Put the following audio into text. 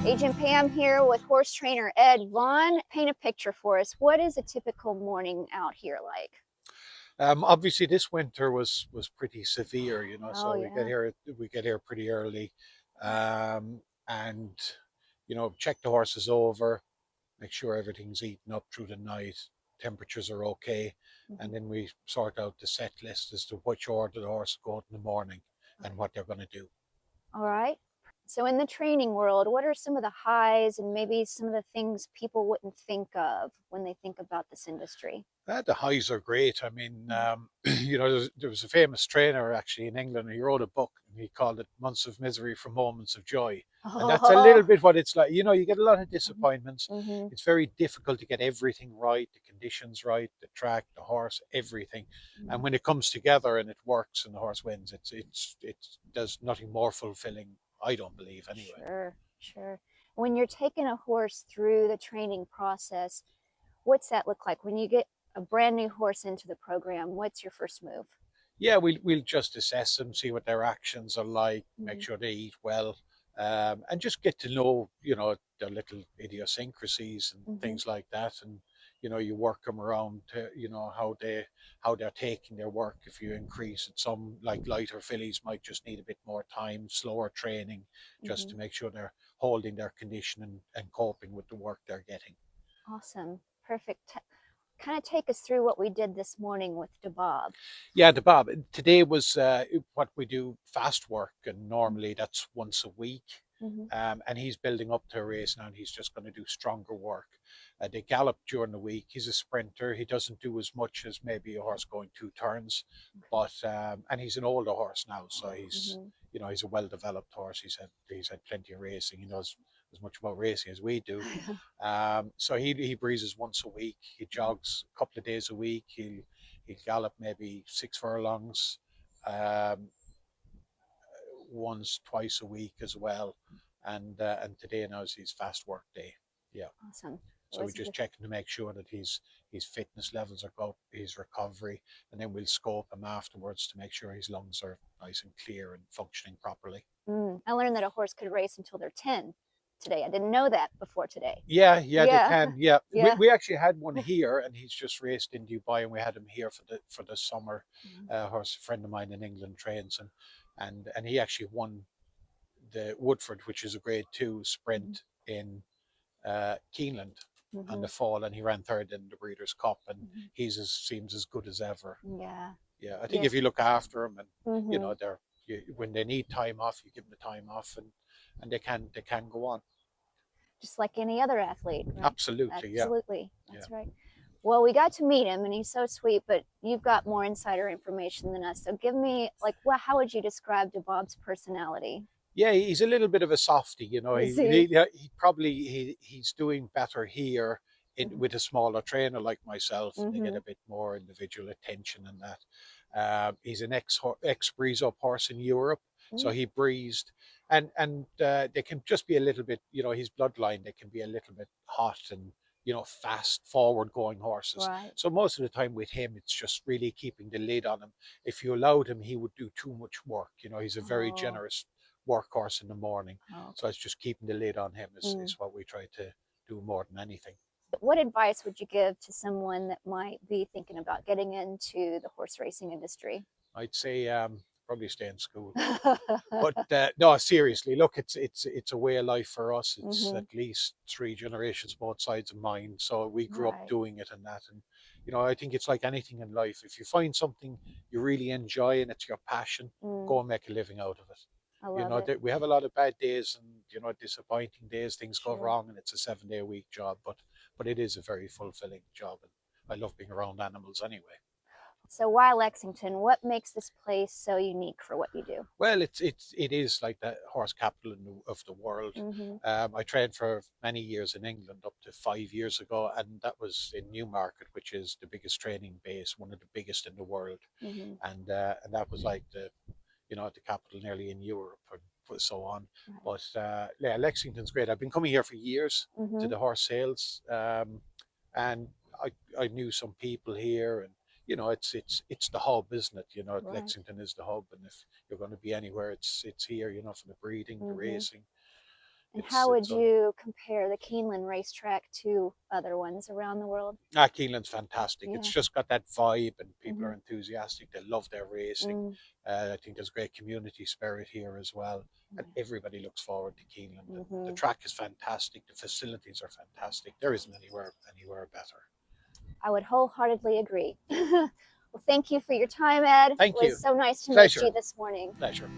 Agent Pam here with horse trainer Ed Vaughan. Paint a picture for us. What is a typical morning out here like? Obviously, this winter was pretty severe, Oh so yeah. we get here pretty early, and check the horses over, make sure everything's eaten up through the night, temperatures are okay, and Mhm. then we sort out the set list as to which order the horse go out in the morning and what they're going to do. All right. So in the training world, what are some of the highs and maybe some of the things people wouldn't think of when they think about this industry? The highs are great. I mean, Mm. there was a famous trainer actually in England. He wrote a book and he called it "Months of Misery for Moments of Joy," and that's a little Oh. bit what it's like. You get a lot of Mhm. disappointments. Mhm. It's very difficult to get everything right, the conditions right, the track, the horse, everything. And Mhm. when it comes together and it works and the horse wins, there's nothing more fulfilling. I don't believe anyway. Sure, sure. When you're taking a horse through the training process, what's that look like? When you get a brand new horse into the program, what's your first move? Yeah, we'll just assess them, see what their actions are like, make Mhm. sure they eat well, and just get to know, their little idiosyncrasies and Mhm. things like that. And you work them around to, how they're taking their work. If you increase it, some like lighter fillies might just need a bit more time, slower training, just Mhm. to make sure they're holding their condition and coping with the work they're getting. Awesome. Perfect. Kind of take us through what we did this morning with DeBob. Yeah, the Bob. Today was what we do fast work, and Mm. normally that's once a week. Mhm. And he's building up to a race now, and he's just going to do stronger work. They gallop during the week. He's a sprinter. He doesn't do as much as maybe a horse going 2 turns, Okay. but and he's an older horse now, so Mhm. he's a well developed horse. He's had plenty of racing. He knows as much about racing as we do. So he breezes once a week. He jogs a couple of days a week. He'll gallop maybe 6 furlongs, um, once, twice a week as well. And today now is his fast work day. Yeah. Awesome. So we just checking to make sure that his fitness levels are good, his recovery, and then we'll scope him afterwards to make sure his lungs are nice and clear and functioning properly. I learned that a horse could race until they're 10 today. I didn't know that before today. Yeah, they Yeah. can. Yeah, we, Yeah. we actually had one here, and he's just raced in Dubai, and we had him here for the summer. Mhm. Horse, a friend of mine in England trains him, and he actually won the Woodford, which is a Grade 2 Mhm. sprint in Keeneland on the Mhm. fall, and he ran third in the Breeders' Cup, and Mhm. seems as good as ever. Yeah. Yeah, I think Yeah. if you look after them, and Mhm. when they need time off, you give them the time off, and they can go on. Just like any other athlete, right? Absolutely, yeah, Absolutely. yeah. That's right. Well, we got to meet him and he's so sweet, but you've got more insider information than us. So give me like how would you describe DeBob's personality? Yeah, he's a little bit of a softie, Is he? he probably he's doing better here Mhm. with a smaller trainer like myself, and they get Mhm. a bit more individual attention and that. He's an ex breeze up horse in Europe, so Mm. he breezed, and they can just be a little bit, his bloodline. They can be a little bit hot and fast, forward going horses. Right. So most of the time with him, it's just really keeping the lid on him. If you allowed him, he would do too much work. He's a very Oh. generous workhorse in the morning. Oh, So okay. it's just keeping the lid on him Mm. is what we try to do more than anything. What advice would you give to someone that might be thinking about getting into the horse racing industry? I'd say probably stay in school. But no, seriously, look, it's a way of life for us. It's Hmm. at least 3 generations both sides of mine. So we grew up Right. doing it and that. And I think it's like anything in life. If you find something you really enjoy and it's your passion, Mm. go and make a living out of it. I love it. That we have a lot of bad days and disappointing days. Things go Sure. wrong, and it's a 7-day a week job. But it is a very fulfilling job, and I love being around animals anyway. So why Lexington? What makes this place so unique for what you do? Well, it is like the horse capital of the world. Hmm. I trained for many years in England, up to 5 years ago, and that was in Newmarket, which is the biggest training base, one of the biggest in the world, Hmm. and that was like the capital nearly in Europe and so on. Right. But yeah, Lexington's great. I've been coming here for years to Hmm. the horse sales, and I knew some people here, and it's the hub, isn't it? Right. Lexington is the hub, and if you're going to be anywhere, it's here. For the breeding, the Hmm. racing. And how would you compare the Keeneland racetrack to other ones around the world? Keeneland's fantastic. Yeah. It's just got that vibe, and people are enthusiastic. They love their racing. I think there's great community spirit here as well, and everybody looks forward to Keeneland. The track is fantastic. The facilities are fantastic. There isn't anywhere better. I would wholeheartedly agree. Well, thank you for your time, Ed. Thank you. It was so nice to Pleasure. meet you this morning. Pleasure.